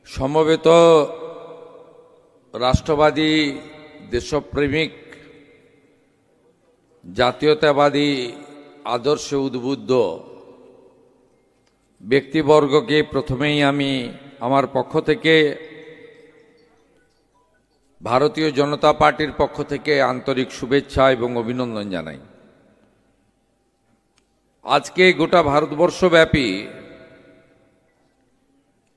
সমবেত রাষ্ট্রবাদী, দেশপ্রেমিক, জাতীয়তাবাদী আদর্শে উদ্বুদ্ধ ব্যক্তিবর্গকে প্রথমেই আমি আমার পক্ষ থেকে, ভারতীয় জনতা পার্টির পক্ষ থেকে আন্তরিক শুভেচ্ছা এবং অভিনন্দন জানাই। আজকে গোটা ভারতবর্ষব্যাপী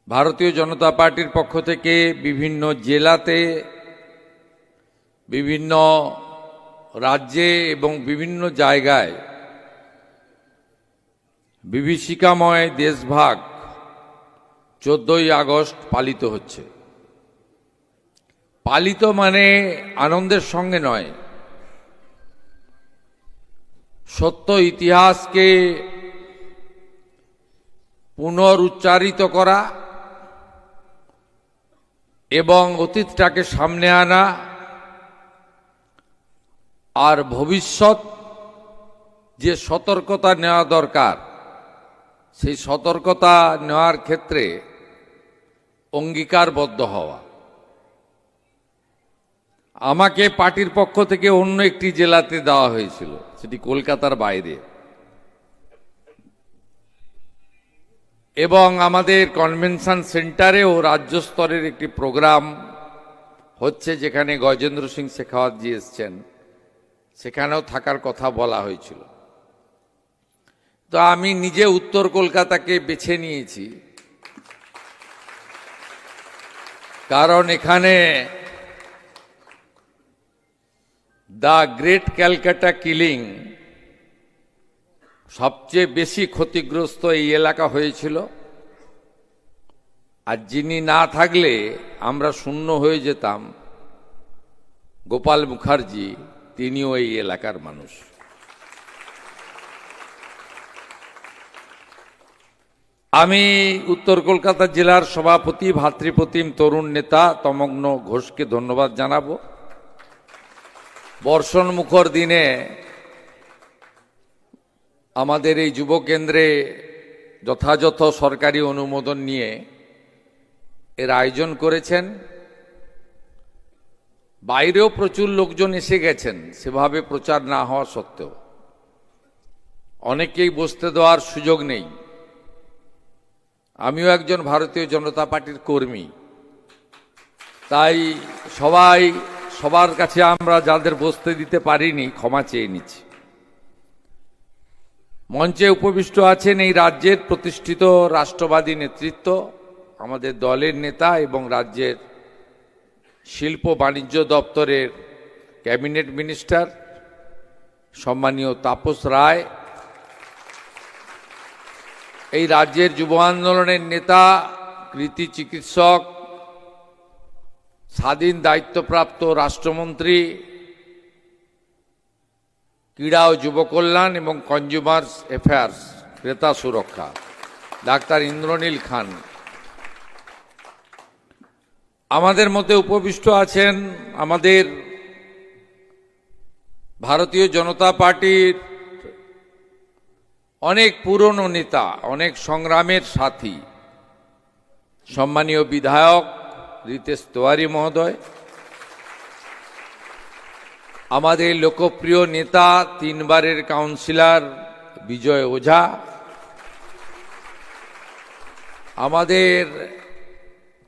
ভারতীয় জনতা পার্টির পক্ষ থেকে বিভিন্ন জেলাতে, বিভিন্ন রাজ্যে এবং বিভিন্ন জায়গায় বিভীষিকাময় দেশভাগ 14ই আগস্ট পালিত হচ্ছে। পালিত মানে আনন্দের সঙ্গে নয়, সত্য ইতিহাসকে পুনরুচ্চারিত করা এবং অতীতটাকে সামনে আনা আর ভবিষ্যৎ যে সতর্কতা নেওয়া দরকার, সেই সতর্কতা নেওয়ার ক্ষেত্রে অঙ্গীকারবদ্ধ হওয়া। আমাকে পার্টির পক্ষ থেকে অন্য একটি জেলাতে দেওয়া হয়েছিল, সেটি কলকাতার বাইরে, এবং আমাদের কনভেনশন সেন্টারেও রাজ্য স্তরের একটি প্রোগ্রাম হচ্ছে, যেখানে গজেন্দ্র সিং শেখাওয়াত জি এসছেন, সেখানেও থাকার কথা বলা হয়েছিল। তো আমি নিজে উত্তর কলকাতাকে বেছে নিয়েছি, কারণ এখানে দ্য গ্রেট ক্যালকাটা কিলিং সবচেয়ে বেশি ক্ষতিগ্রস্ত এই এলাকা হয়েছিল, আর যিনি না থাকলে আমরা শূন্য হয়ে যেতাম, গোপাল মুখার্জি, তিনিও এই এলাকার মানুষ। আমি উত্তর কলকাতা জেলার সভাপতি, ভাতৃপ্রতিম তরুণ নেতা তমগ্ন ঘোষকে ধন্যবাদ জানাবো। বর্ষণ মুখর দিনে আমাদের এই যুব কেন্দ্রে যথাযথ সরকারি অনুমোদন নিয়ে এর আয়োজন করেছেন। বাইরেও প্রচুর লোকজন এসে গেছেন, সেভাবে প্রচার না হওয়া সত্ত্বেও অনেকেই বসতে দেওয়ার সুযোগ নেই। আমিও একজন ভারতীয় জনতা পার্টির কর্মী, তাই সবার কাছে আমরা যাদের বসতে দিতে পারিনি ক্ষমা চেয়ে নিচ্ছি। মঞ্চে উপবিষ্ট আছেন এই রাজ্যের প্রতিষ্ঠিত রাষ্ট্রবাদী নেতৃত্ব, আমাদের দলের নেতা এবং রাজ্যের শিল্প বাণিজ্য দপ্তরের ক্যাবিনেট মিনিস্টার সম্মানীয় তাপস রায়, এই রাজ্যের যুব আন্দোলনের নেতা, কৃতি চিকিৎসক, স্বাধীন দায়িত্বপ্রাপ্ত রাষ্ট্রমন্ত্রী, ক্রীড়া ও যুব কল্যাণ এবং কনজিউমার্স অ্যাফেয়ার্স, ক্রেতা সুরক্ষা, ডাক্তার ইন্দ্রনীল খান। আমাদের মধ্যে উপবিষ্ট আছেন আমাদের ভারতীয় জনতা পার্টির অনেক পুরনো নেতা, অনেক সংগ্রামের সাথী, সম্মানীয় বিধায়ক রিতেশ তিওয়ারি মহোদয়, আমাদের লোকপ্রিয় নেতা, 3 বারের কাউন্সিলর বিজয় ওঝা, আমাদের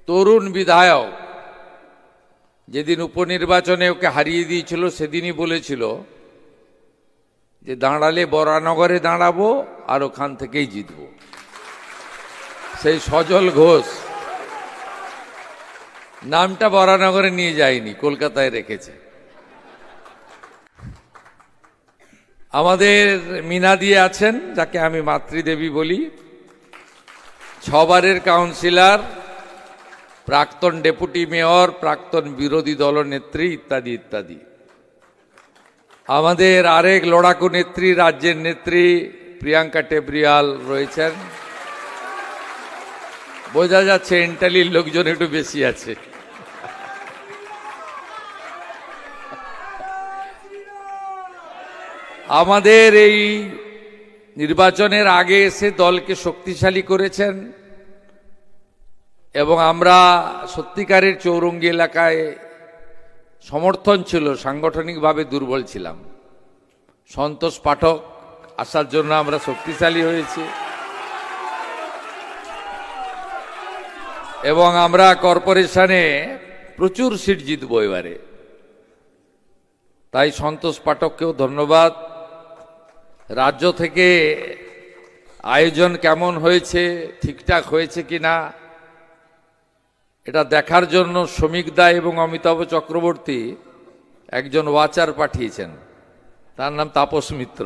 তরুণ বিধায়ক, যেদিন উপনির্বাচনে ওকে হারিয়ে দিয়েছিল সেদিনই বলেছিল যে দাঁড়ালে বরানগরে দাঁড়াবো আর ওখান থেকেই জিতব, সেই সজল ঘোষ। নামটা বরানগরে নিয়ে যায়নি, কলকাতায় রেখেছে। আমাদের মিনাদি আছেন, যাকে আমি মাতৃদেবী বলি, 6 বারের কাউন্সিলর, প্রাক্তন ডেপুটি মেয়র, প্রাক্তন বিরোধী দলনেত্রী ইত্যাদি ইত্যাদি। আমাদের আরেক লড়াকু নেত্রী, রাজ্যের নেত্রী প্রিয়াঙ্কা টেবরিয়াল রয়েছেন। বোঝা যাচ্ছে এন্টালির লোকজন একটু বেশি আছে। আমাদের এই নির্বাচনের আগে এসে দলকে শক্তিশালী করেছেন এবং আমরা সত্যিকারের চৌরঙ্গী এলাকায় সমর্থন ছিল, সাংগঠনিকভাবে দুর্বল ছিলাম। সন্তোষ পাঠক আসার জন্য আমরা শক্তিশালী হয়েছি এবং আমরা কর্পোরেশনে প্রচুর সিট জিতবো এবারে। তাই সন্তোষ পাঠককেও ধন্যবাদ। রাজ্য থেকে আয়োজন কেমন হয়েছে, ঠিকঠাক হয়েছে কিনা এটা দেখার জন্য শ্রমিক দা এবং অমিতাভ চক্রবর্তী একজন ওয়াচার পাঠিয়েছেন, তার নাম তাপস মিত্র।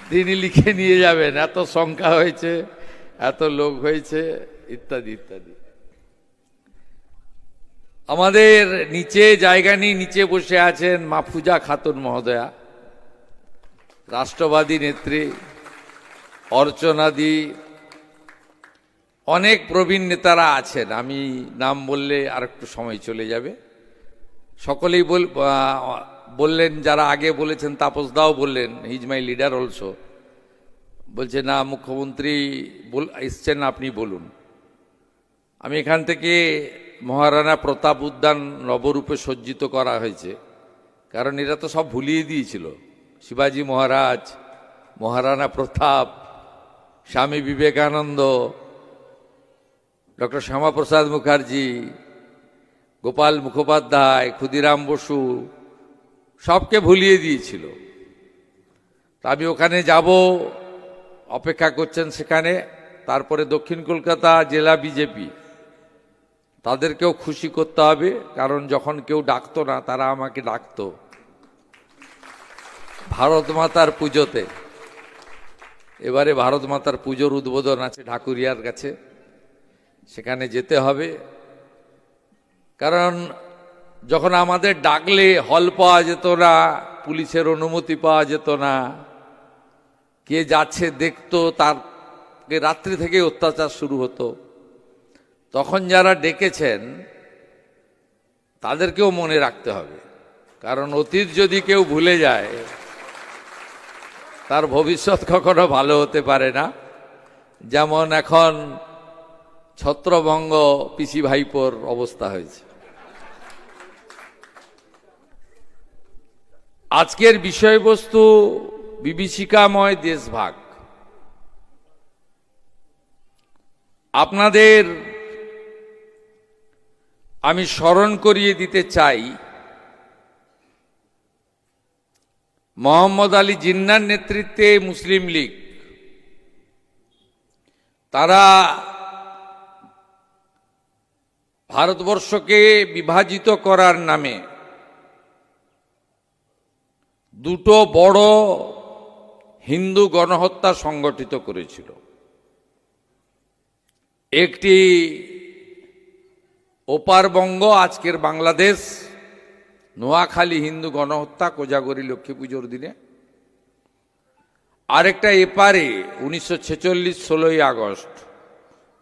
তিনি লিখে নিয়ে যাবেন এত সংখ্যা হয়েছে, এত লোক হয়েছে, ইত্যাদি ইত্যাদি। আমাদের নিচে জায়গা নিয়ে নিচে বসে আছেন মাহফুজা খাতুন মহোদয়া, রাষ্ট্রবাদী নেত্রী, অর্চনাদি, অনেক প্রবীণ নেতারা আছেন। আমি নাম বললে আর একটু সময় চলে যাবে। সকলেই বললেন, যারা আগে বলেছেন, তাপসদাও বললেন, হিজ মাই লিডার অলসো, বলছে না মুখ্যমন্ত্রী এসছেন, আপনি বলুন। আমি এখান থেকে মহারানা প্রতাপ উদ্যান নবরূপে সজ্জিত করা হয়েছে, কারণ এরা তো সব ভুলিয়ে দিয়েছিল। শিবাজি মহারাজ, মহারানা প্রতাপ, স্বামী বিবেকানন্দ, ডক্টর শ্যামাপ্রসাদ মুখার্জি, গোপাল মুখোপাধ্যায়, ক্ষুদিরাম বসু, সবকে ভুলিয়ে দিয়েছিল। তা আমি ওখানে যাব, অপেক্ষা করছেন সেখানে। তারপরে দক্ষিণ কলকাতা জেলা বিজেপি, তাদেরকেও খুশি করতে হবে, কারণ যখন কেউ ডাকতো না তারা আমাকে ডাকতো ভারত মাতার পুজোতে। এবারে ভারত মাতার পুজোর উদ্বোধন আছে ঢাকুরিয়ার কাছে, সেখানে যেতে হবে। কারণ যখন আমাদের ডাকলে হল পাওয়া যেত না, পুলিশের অনুমতি পাওয়া যেত না, কে যাচ্ছে দেখতো, তার রাত্রি থেকে অত্যাচার শুরু হতো। তখন যারা ডেকেছেন তাদেরকেও মনে রাখতে হবে, কারণ অতীত যদি কেউ ভুলে যায় তার ভবিষ্যৎ কখনো ভালো হতে পারে না। যেমন এখন ছত্রভঙ্গ পিসি ভাইপোর অবস্থা হয়েছে। আজকের বিষয়বস্তু বিভীষিকাময় দেশভাগ। আপনাদের আমি স্মরণ করিয়ে দিতে চাই, মোহাম্মদ আলী জিন্নার নেতৃত্বে মুসলিম লীগ, তারা ভারতবর্ষকে বিভাজিত করার নামে দুটো বড় হিন্দু গণহত্যা সংগঠিত করেছিল। একটি ওপার বঙ্গ, আজকের বাংলাদেশ, নোয়াখালী হিন্দু গণহত্যা কোজাগরী লক্ষ্মী পুজোর দিনে। আরেকটা এপারে 1946 16ই August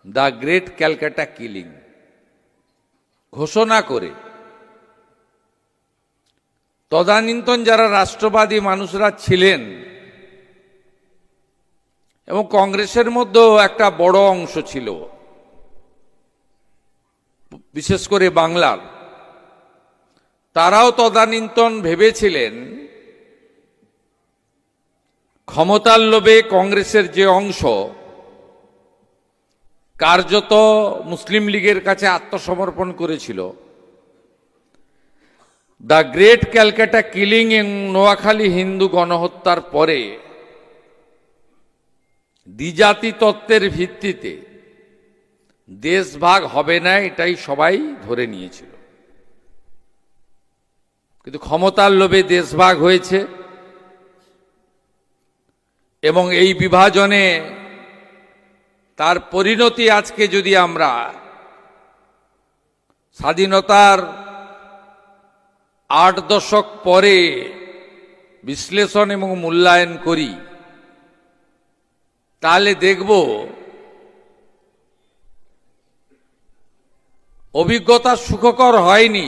the great Calcutta killing ঘোষণা করে তদানীন্তন যারা রাষ্ট্রবাদী মানুষরা ছিলেন এবং কংগ্রেসের মধ্যেও একটা বড় অংশ ছিল, বিশেষ করে বাংলার, তারাও তদানীন্তন ভেবেছিলেন ক্ষমতার লোভে কংগ্রেসের যে অংশ কার্যত মুসলিম লীগের কাছে আত্মসমর্পণ করেছিল, দ্য গ্রেট ক্যালকাটা কিলিং এবং নোয়াখালী হিন্দু গণহত্যার পরে দ্বিজাতি তত্ত্বের ভিত্তিতে দেশভাগ হবে না, এটাই সবাই ধরে নিয়েছিল। কিন্তু ক্ষমতার লোভে দেশভাগ হয়েছে এবং এই বিভাজনে তার পরিণতি আজকে যদি আমরা স্বাধীনতার 8 দশক পরে বিশ্লেষণ এবং মূল্যায়ন করি, তাহলে দেখব অভিজ্ঞতা সুখকর হয়নি।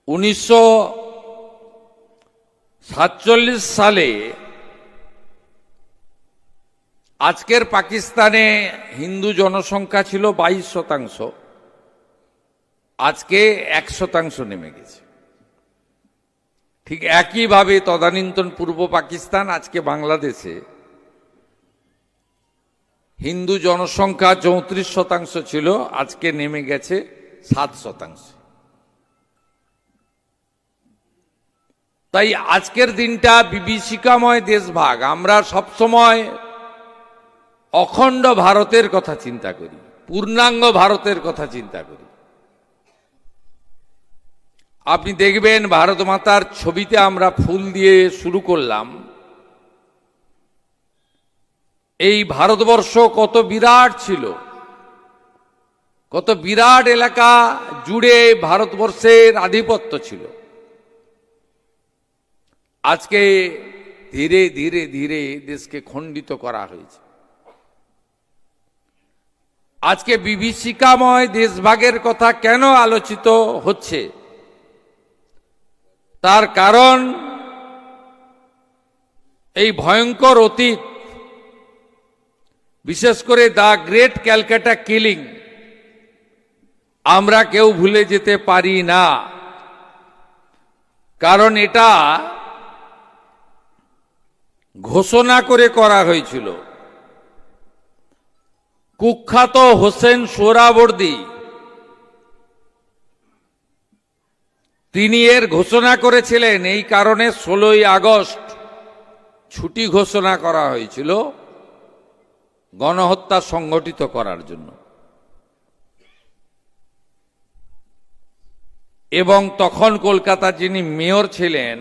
1947 সালে আজকের পাকিস্তানে হিন্দু জনসংখ্যা ছিল 22%, আজকে 1% নেমে গেছে। ঠিক একইভাবে তদানীন্তন পূর্ব পাকিস্তান, আজকে বাংলাদেশে হিন্দু জনসংখ্যা 34% ছিল, আজকে নেমে গেছে 7%। তাই আজকের দিনটা বিভীষিকাময় দেশভাগ। আমরা সবসময় অখণ্ড ভারতের কথা চিন্তা করি, পূর্ণাঙ্গ ভারতের কথা চিন্তা করি। আপনি দেখবেন ভারত মাতার ছবিতে আমরা ফুল দিয়ে শুরু করলাম। এই ভারতবর্ষ কত বিরাট ছিল, কত বিরাট এলাকা জুড়ে ভারতবর্ষের আধিপত্য ছিল। আজকে ধীরে ধীরে ধীরে দেশকে খণ্ডিত করা হয়েছে। আজকে বিভীষিকাময় দেশভাগের কথা কেন আলোচিত হচ্ছে? তার কারণ এই ভয়ঙ্কর অতীত, বিশেষ করে দ্য গ্রেট ক্যালকাটা কিলিং, আমরা কেউ ভুলে যেতে পারি না। কারণ এটা ঘোষণা করে করা হয়েছিল। কুখ্যাত হোসেন সোহরাওয়ার্দী তিনি এর ঘোষণা করেছিলেন। এই কারণে 16ই আগস্ট ছুটি ঘোষণা করা হয়েছিল গণহত্যা সংগঠিত করার জন্য। এবং তখন কলকাতার যিনি মেয়র ছিলেন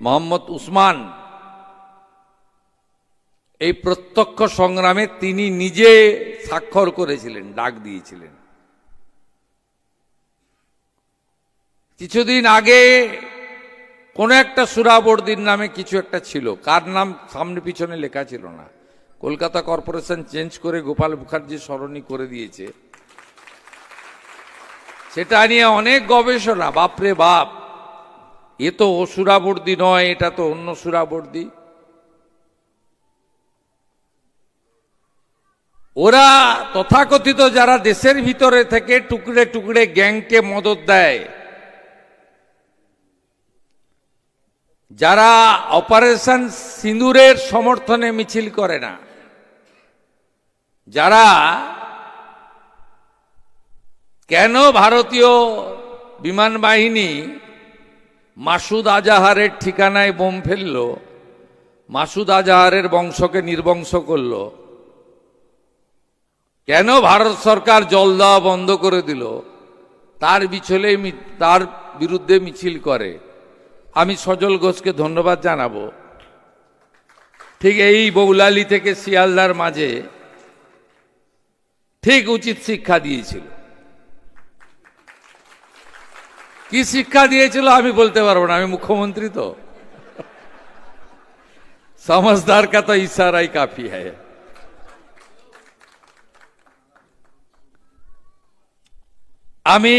মোহাম্মদ উসমান, এই প্রত্যক্ষ সংগ্রামে তিনি নিজে স্বাক্ষর করেছিলেন, ডাক দিয়েছিলেন। কিছুদিন আগে কোন একটা সোহরাওয়ার্দীর নামে কিছু একটা ছিল, কার নাম সামনে পিছনে লেখা ছিল না। কলকাতা কর্পোরেশন চেঞ্জ করে গোপাল মুখার্জি সরণি করে দিয়েছে। সেটা নিয়ে অনেক গবেষণা, বাপরে বাপ, এ তো ও সোহরাওয়ার্দী নয়, এটা তো অন্য সোহরাওয়ার্দী। ওরা তথাকথিত যারা দেশের ভিতরে থেকে টুকরে টুকরে গ্যাংকে মদত দেয়, যারা অপারেশন সিঁদুরের সমর্থনে মিছিল করে না, যারা কেন ভারতীয় বিমান বাহিনী মাসুদ আজাহারের ঠিকানায় বোম ফেলল, মাসুদ আজাহারের বংশকে নির্বংশ করল, কেন ভারত সরকার জল দেওয়া বন্ধ করে দিল, তার বিরুদ্ধে মিছিল করে। আমি সজল ঘোষকে ধন্যবাদ জানাবো। ঠিক এই বৌলালি থেকে শিয়ালদার মাঝে ঠিক উচিত শিক্ষা দিয়েছিল। কি শিক্ষা দিয়েছিল আমি বলতে পারবো না, আমি মুখ্যমন্ত্রী তো। समझदार का तो इशारा ही काफी है। আমি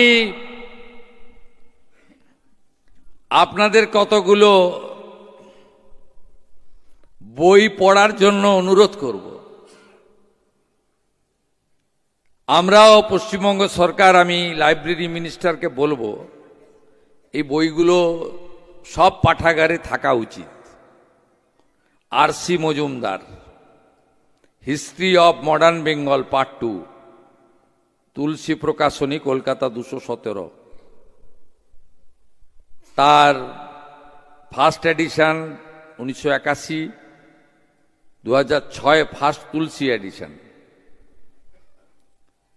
আপনাদের কতগুলো বই পড়ার জন্য অনুরোধ করব। আমরাও পশ্চিমবঙ্গ সরকার, আমি লাইব্রেরি মিনিস্টারকে বলবো এই বইগুলো সব পাঠাগারে থাকা উচিত। R C. Majumdar, history of modern Bengal part 2, Tulsi Prakashani, Kolkata 217। তার first edition 1981, 2006 first Tulsi edition.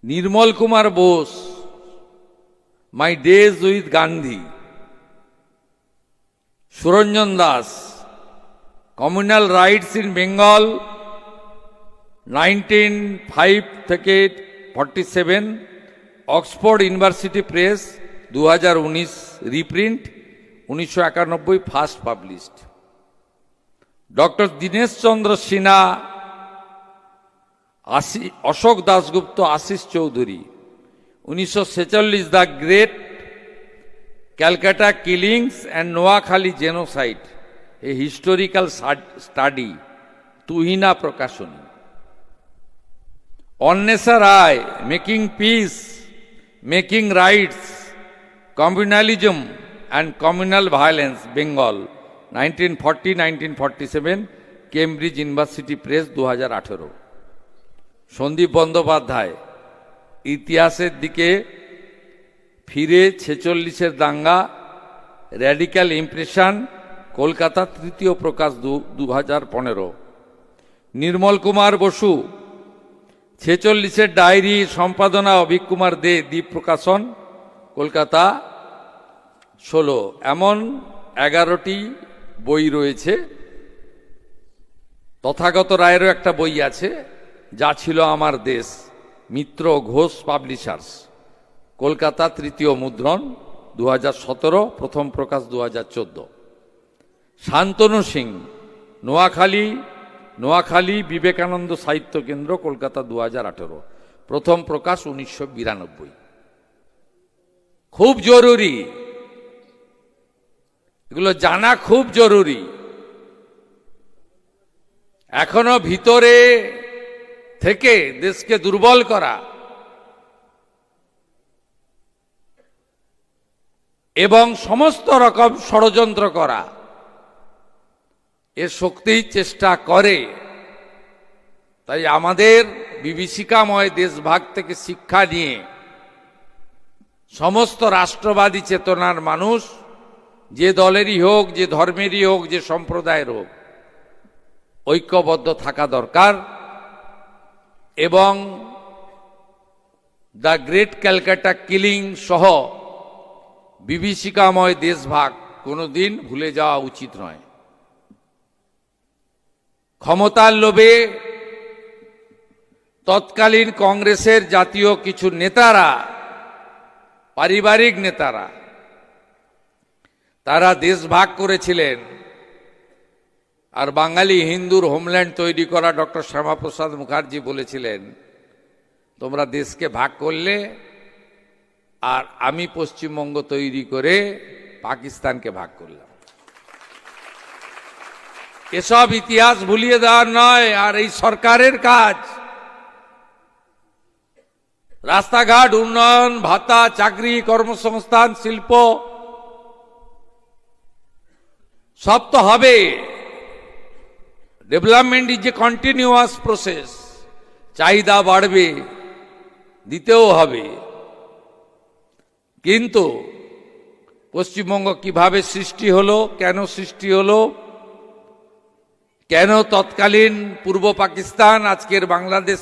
Nirmal Kumar Bose, my days with Gandhi. Suranjan Das, communal riots in Bengal 1905 থেকে 47, Oxford University Press 2019, reprint 1991, first published. Doctor Dinesh Chandra Sinha, Ashok Dasgupta, Ashis Chowdhury 1946, the great Calcutta killings and Noakhali genocide, a historical study, Tuhina Prakashani. Anwesha Roy, making peace, making riots, communalism and communal violence, Bengal, 1940-1947, Cambridge University Press, 2018। Sandip Bandyopadhyay, ইতিহাসের দিকে ফিরে 46-এর দাঙ্গা, radical impression, Kolkata, তৃতীয় প্রকাশ, 2015। নির্মল কুমার বসু, 46-এর diary, সম্পাদনা অভিক কুমার দে, দ্বীপ প্রকাশন, কলকাতা, 16। এমন 11টি বই রয়েছে। তথাগত রায়েরও একটা বই আছে, যা ছিল আমার দেশ, মিত্র ঘোষ পাবলিশার্স, কলকাতা, তৃতীয় মুদ্রণ, 2017, প্রথম প্রকাশ 2014। শান্তনু সিং, নোয়াখালী বিবেকানন্দ সাহিত্য কেন্দ্র, কলকাতা, 2018, প্রথম প্রকাশ 1992। খুব জরুরি, এগুলো জানা খুব জরুরি। এখনো ভিতরে থেকে দেশকে দুর্বল করা এবং সমস্ত রকম ষড়যন্ত্র করা, এর শক্তিই চেষ্টা করে। তাই আমাদের বিভীষিকাময় দেশভাগ থেকে শিক্ষা নিয়ে সমস্ত রাষ্ট্রবাদী চেতনার মানুষ, যে দলেরই হোক, যে ধর্মেরই হোক, যে সম্প্রদায়ের হোক, ঐক্যবদ্ধ থাকা দরকার। এবং দ্য গ্রেট ক্যালকাটা কিলিং সহ বিভীষিকাময় দেশভাগ কোনোদিন ভুলে যাওয়া উচিত নয়। ক্ষমতার লোভে তৎকালীন কংগ্রেসের জাতীয় কিছু নেতারা, পারিবারিক নেতারা, তারা দেশ ভাগ করেছিলেন। আর বাঙালি হিন্দুর হোমল্যান্ড তৈরি করা ডক্টর শ্যামাপ্রসাদ মুখার্জি বলেছিলেন, তোমরা দেশকে ভাগ করলে আর আমি পশ্চিমবঙ্গ তৈরি করে পাকিস্তানকে ভাগ করলাম। এসব ইতিহাস ভুলিয়ে দেওয়ার নয়। আর এই সরকারের কাজ রাস্তাঘাট উন্নয়ন, ভাতা, চাকরি, কর্মসংস্থান, শিল্প সব তো হবে। Development is a continuous process. চাহিদা বাড়বে, দিতেও হবে। কিন্তু পশ্চিমবঙ্গ কিভাবে সৃষ্টি হলো, কেন সৃষ্টি হলো, কেন তৎকালীন পূর্ব পাকিস্তান, আজকের বাংলাদেশ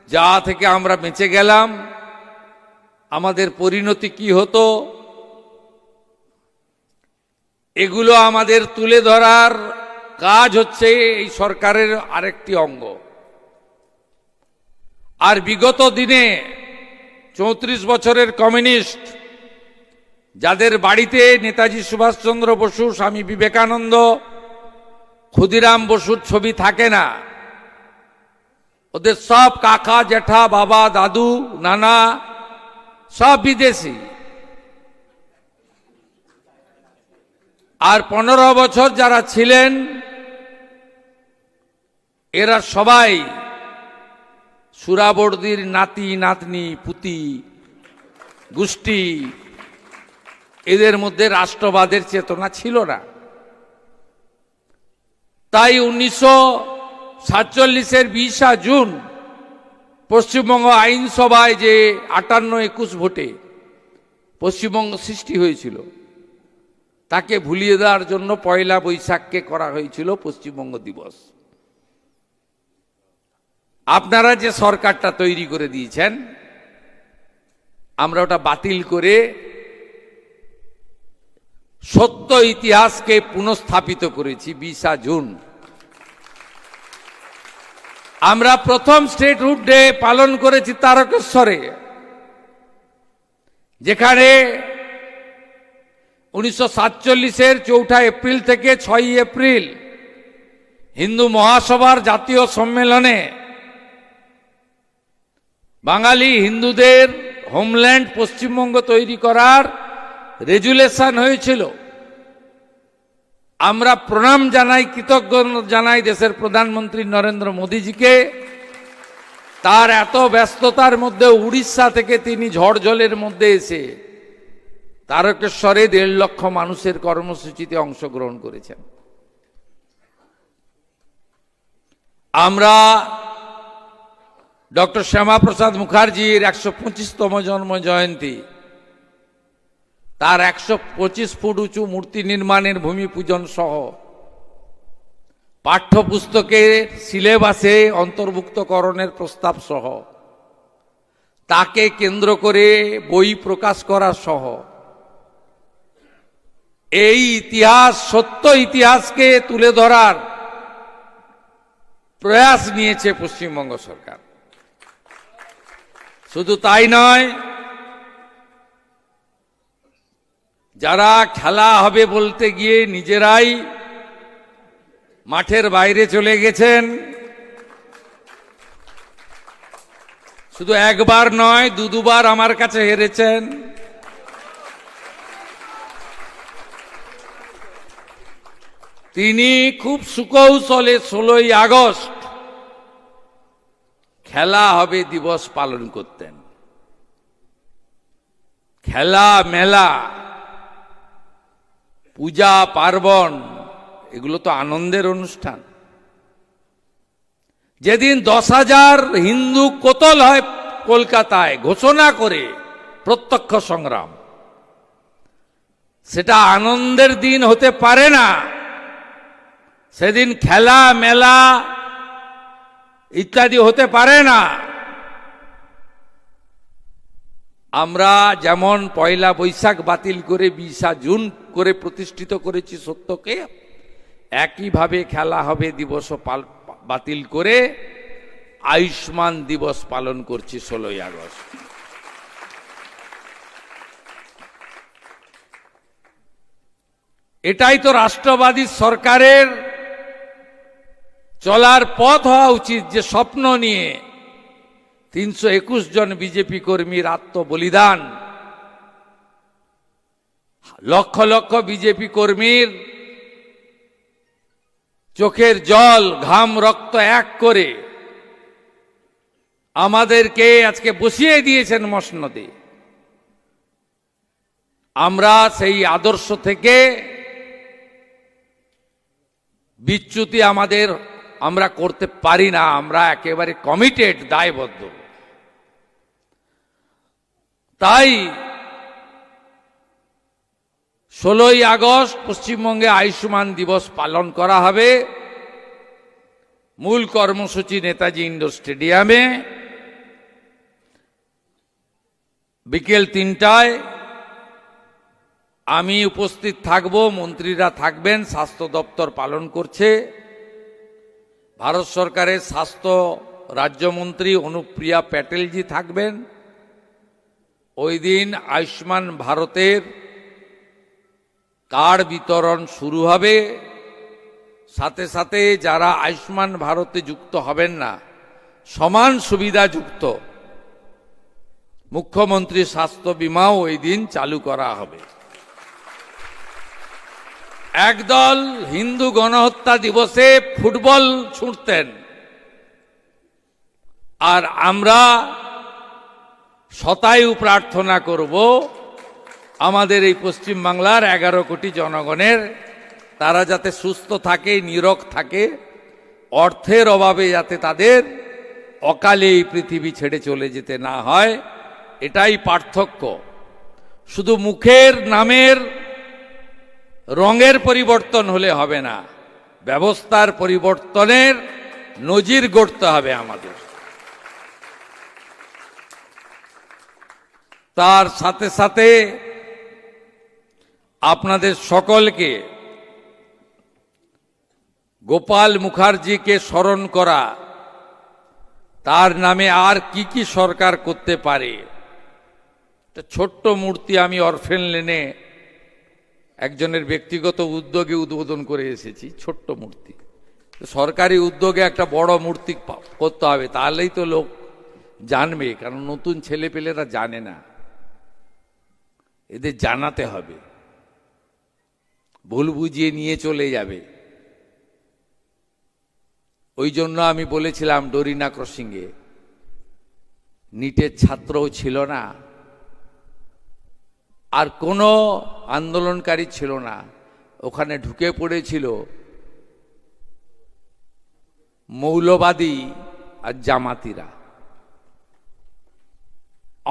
যা থেকে আমরা বেঁচে গেলাম, আমাদের পরিণতি কি হতো, এগুলো আমাদের তুলে ধরার কাজ হচ্ছে এই সরকারের আরেকটি অঙ্গ। আর বিগত দিনে 34 বছরের কমিউনিস্ট, যাদের বাড়িতে নেতাজি সুভাষচন্দ্র বসু, স্বামী বিবেকানন্দ, ক্ষুদিরাম বসুর ছবি থাকে না, ওদের সব কাকা, জ্যাঠা, বাবা, দাদু, নানা সব বিদেশি। আর 15 বছর যারা ছিলেন, এরা সবাই সুরাবর্দির নাতি, নাতনি, পুতি, গোষ্ঠী। এদের মধ্যে রাষ্ট্রবাদের চেতনা ছিল না। তাই 1947-এর 20 জুন পশ্চিমবঙ্গ আইনসভায় যে 58-21 ভোটে পশ্চিমবঙ্গ সৃষ্টি হয়েছিল, তাকে ভুলিয়ে দেওয়ার জন্য 1 বৈশাখকে করা হয়েছিল পশ্চিমবঙ্গ দিবস। আপনারা যে সরকারটা তৈরি করে দিয়েছেন, আমরা ওটা বাতিল করে সত্য ইতিহাসকে পুনঃস্থাপিত করেছি। 20 জুন আমরা প্রথম স্টেটহুড ডে পালন করেছি তারকেশ্বরে, যেখানে 1947-এর 4 এপ্রিল থেকে 6 এপ্রিল হিন্দু মহাসভার জাতীয় সম্মেলনে বাঙালি হিন্দুদের হোমল্যান্ড পশ্চিমবঙ্গ তৈরি করার রেজুলেশন হয়েছিল। আমরা প্রণাম জানাই, কৃতজ্ঞতা জানাই দেশের প্রধানমন্ত্রী নরেন্দ্র মোদীজিকে। তার এত ব্যস্ততার মধ্যে উড়িষ্যা থেকে তিনি ঝড় জলের মধ্যে এসে তারকেশ্বরে 1.5 লক্ষ মানুষের কর্মসূচিতে অংশগ্রহণ করেছেন। আমরা ডক্টর শ্যামাপ্রসাদ মুখার্জির 125তম জন্ম জয়ন্তী, তার 125 ফুট উঁচু মূর্তি নির্মাণের ভূমি পূজন সহ পাঠ্যপুস্তকের সিলেবাসে অন্তর্ভুক্তকরণের প্রস্তাব সহ তাকে কেন্দ্র করে বই প্রকাশ করা সহ এই ইতিহাস, সত্য ইতিহাসকে তুলে ধরার প্রয়াস নিয়েছে পশ্চিমবঙ্গ সরকার। শুধু তাই নয়, যারা খেলা হবে বলতে গিয়ে নিজেরাই মাঠের বাইরে চলে গেছেন, শুধু একবার নয়, দুবার আমার কাছে হেরেছেন, তিনি খুব সুকৌশলে 16ই আগস্ট খেলা হবে দিবস পালন করতেন। খেলা, মেলা, পূজা পার্বণ এগুলো তো আনন্দের অনুষ্ঠান। যেদিন 10,000 হিন্দু কোতল হয় কলকাতায় ঘোষণা করে প্রত্যক্ষ সংগ্রাম, সেটা আনন্দের দিন হতে পারে না। সেদিন খেলা, মেলা ইত্যাদি হতে পারে না। আমরা যেমন 1 বৈশাখ বাতিল করে 20 জুন করে প্রতিষ্ঠিত করেছি সত্যকে, একইভাবে খেলা হবে দিবস বাতিল করে আয়ুষ্মান দিবস পালন করছি 16ই আগস্ট। এটাই তো রাষ্ট্রবাদী সরকারের চলার পথ হওয়া উচিত, যে স্বপ্ন নিয়ে 321 জন বিজেপি কর্মীর আত্মবলিদান, লক্ষ লক্ষ বিজেপি কর্মীর চোখের জল, ঘাম, রক্ত এক করে আমাদেরকে আজকে বসিয়ে দিয়েছেন মসনদে। আমরা সেই আদর্শ থেকে বিচ্যুতি আমরা করতে পারি না। আমরা একেবারে কমিটেড, দায়বদ্ধ। তাই 16ই আগস্ট পশ্চিমবঙ্গে আয়ুষ্মান দিবস পালন করা হবে। মূল কর্মসূচি নেতাজি ইন্ডোর স্টেডিয়ামে বিকেল 3টায়। আমি উপস্থিত থাকব, মন্ত্রীরা থাকবেন, স্বাস্থ্য দপ্তর পালন করছে। ভারত সরকারের স্বাস্থ্য রাজ্যমন্ত্রী অনুপ্রিয়া প্যাটেলজি থাকবেন। ওই দিন আয়ুষ্মান ভারতের কার্ড বিতরণ শুরু হবে। সাথে সাথে যারা আয়ুষ্মান ভারতে যুক্ত হবেন না, সমান সুবিধা যুক্ত মুখ্যমন্ত্রী স্বাস্থ্য বিমাও ওই দিন চালু করা হবে। একদল হিন্দু গণহত্যা দিবসে ফুটবল ছুঁড়তেন, আর আমরা শতায়ু প্রার্থনা করব আমাদের এই পশ্চিম বাংলার 11 কোটি জনগণের, তারা যাতে সুস্থ থাকে, নিরোগ থাকে, অর্থের অভাবে যাতে তাদের অকালে এই পৃথিবী ছেড়ে চলে যেতে না হয়। এটাই পার্থক্য। শুধু মুখের, নামের, রঙের পরিবর্তন হলে হবে না, ব্যবস্থার পরিবর্তনের নজির গড়তে হবে আমাদের। তার সাথে সাথে আপনাদের সকলকে গোপাল মুখার্জিকে স্মরণ করা, তার নামে আর কি কি সরকার করতে পারে। একটা ছোট্ট মূর্তি আমি অরফেন লেনে একজনের ব্যক্তিগত উদ্যোগে উদ্বোধন করে এসেছি। ছোট্ট মূর্তি, সরকারি উদ্যোগে একটা বড় মূর্তি করতে হবে, তাহলেই তো লোক জানবে, কারণ নতুন ছেলেপেলেরা জানে না। এদের জানাতে হবে, ভুল বুঝিয়ে নিয়ে চলে যাবে। ওই জন্য আমি বলেছিলাম ডোরিনা ক্রসিংয়ে নিটের ছাত্রও ছিল না, আর কোনো আন্দোলনকারী ছিল না, ওখানে ঢুকে পড়েছিল মৌলবাদী আর জামাতিরা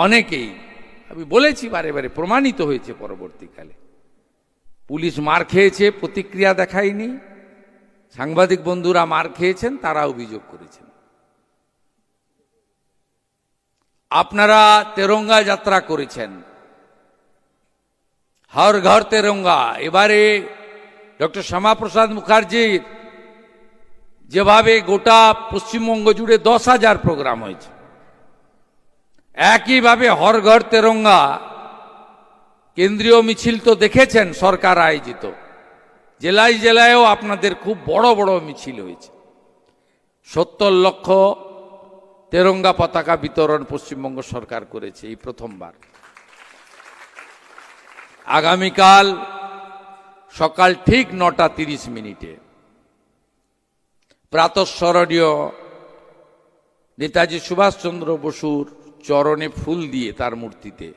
অনেকেই। আমি বলেছি বারে বারে, প্রমাণিত হয়েছে পরবর্তীকালে। পুলিশ মার খেয়েছে, প্রতিক্রিয়া দেখায়নি। সাংবাদিক বন্ধুরা মার খেয়েছেন, তারা অভিযোগ করেছেন। আপনারা তেরঙ্গা যাত্রা করেছেন, হর ঘর তেরঙ্গা। এবারে ডক্টর শ্যামাপ্রসাদ মুখার্জির যেভাবে গোটা পশ্চিমবঙ্গ জুড়ে 10,000 প্রোগ্রাম হয়েছে, একইভাবে হর ঘর তেরঙ্গা কেন্দ্রীয় মিছিল তো দেখেছেন সরকার আয়োজিত, জেলায় জেলায়ও আপনাদের খুব বড় বড় মিছিল হয়েছে। 70 লক্ষ তেরঙ্গা পতাকা বিতরণ পশ্চিমবঙ্গ সরকার করেছে এই প্রথমবার। আগামীকাল সকাল ঠিক 9:30 প্রাতঃস্মরণীয় নেতাজি সুভাষচন্দ্র বসুর চরণে ফুল দিয়ে তার মূর্তিতে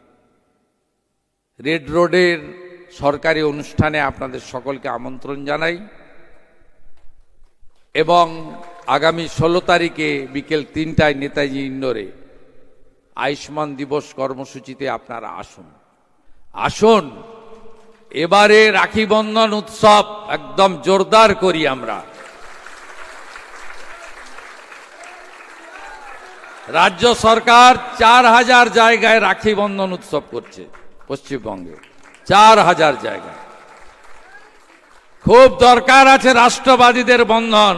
রেড রোডের সরকারি অনুষ্ঠানে আপনাদের সকলকে আমন্ত্রণ জানাই। এবং আগামী 16 তারিখে বিকেল 3টায় নেতাজি ইন্ডোরে আয়ুষ্মান দিবস কর্মসূচিতে আপনারা আসুন। আসুন, এবারে রাখি বন্ধন উৎসব একদম জোরদার করি আমরা। রাজ্য সরকার 4000 জায়গায় রাখি বন্ধন উৎসব করছে পশ্চিমবঙ্গে, 4000 জায়গায়। খুব দরকার আছে রাষ্ট্রবাদীদের বন্ধন।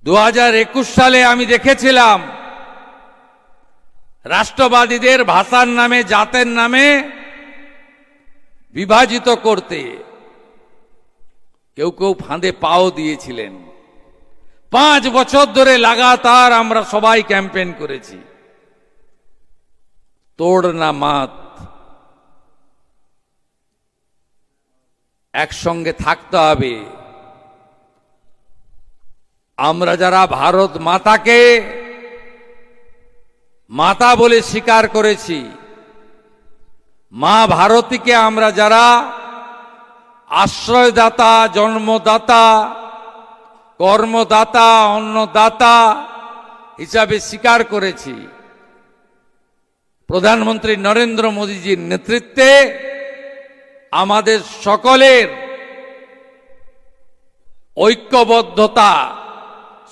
2021 সালে আমি দেখেছিলাম রাষ্ট্রবাদীদের ভাষার নামে, জাতের নামে বিভাজিত করতে কেউ কেউ ফাঁদে পাও দিয়েছিলেন। 5 বছর ধরে লাগাতার আমরা সবাই ক্যাম্পেইন করেছি, তোড় না মাত, একসঙ্গে থাকতে হবে। আমরা যারা ভারত মাতাকে মাতা বলে স্বীকার করেছি, মা ভারতীকে আমরা যারা আশ্রয়দাতা, জন্মদাতা, কর্মদাতা, অন্নদাতা হিসাবে স্বীকার করেছি, প্রধানমন্ত্রী নরেন্দ্র মোদীজির নেতৃত্বে আমাদের সকলের ঐক্যবদ্ধতা,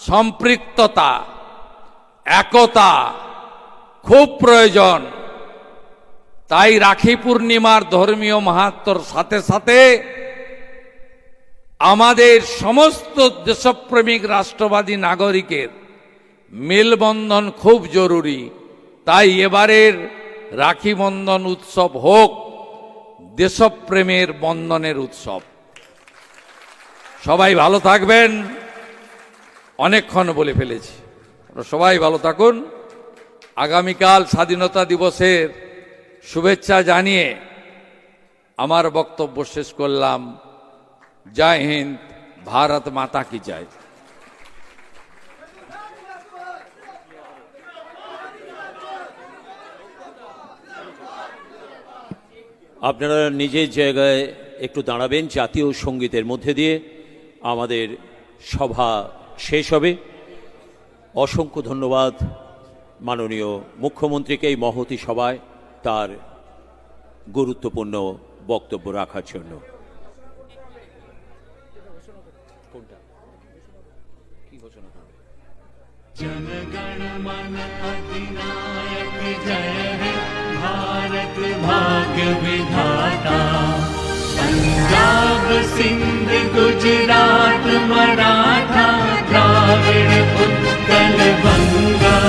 সম্পৃক্ততা, একতা খুব প্রয়োজন। তাই রাখি পূর্ণিমার ধর্মীয় মাহাত্ম্যর সাথে সাথে আমাদের সমস্ত দেশপ্রেমিক রাষ্ট্রবাদী নাগরিকের মেলবন্ধন খুব জরুরি। তাই এবারের রাখি বন্ধন উৎসব হোক দেশপ্রেমের বন্ধনের উৎসব। সবাই ভালো থাকবেন। অনেকক্ষণ বলে ফেলেছি, সবাই ভালো থাকুন। আগামীকাল স্বাধীনতা দিবসের শুভেচ্ছা জানিয়ে আমার বক্তব্য শেষ করলাম। জয় হিন্দ, ভারত মাতা কি জয়। আপনারা নিজের জায়গায় একটু দাঁড়াবেন। জাতীয় সঙ্গীতের মধ্যে দিয়ে আমাদের সভা শেষ হবে। অসংখ্য ধন্যবাদ মাননীয় মুখ্যমন্ত্রীকে এই মহতী সভায় তার গুরুত্বপূর্ণ বক্তব্য রাখার জন্য। जनगण मन अधिनायक जय हे भारत भाग्य विधाता। पंजाब सिंध गुजरात मराठा द्राविड़ उत्कल बंगा।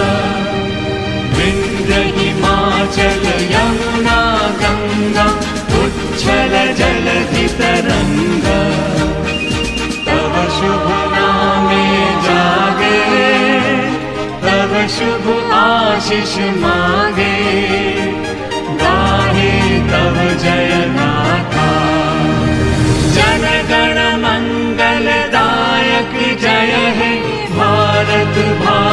विंध्य हिमाचल यमुना गंगा उच्छल जलधि तरंगा। तव शुभ नामे जागे, तव शुभ आशीष मांगे, गाहे तब जय नाथा। जन गण मंगलदायक जय हे भारत भाग्य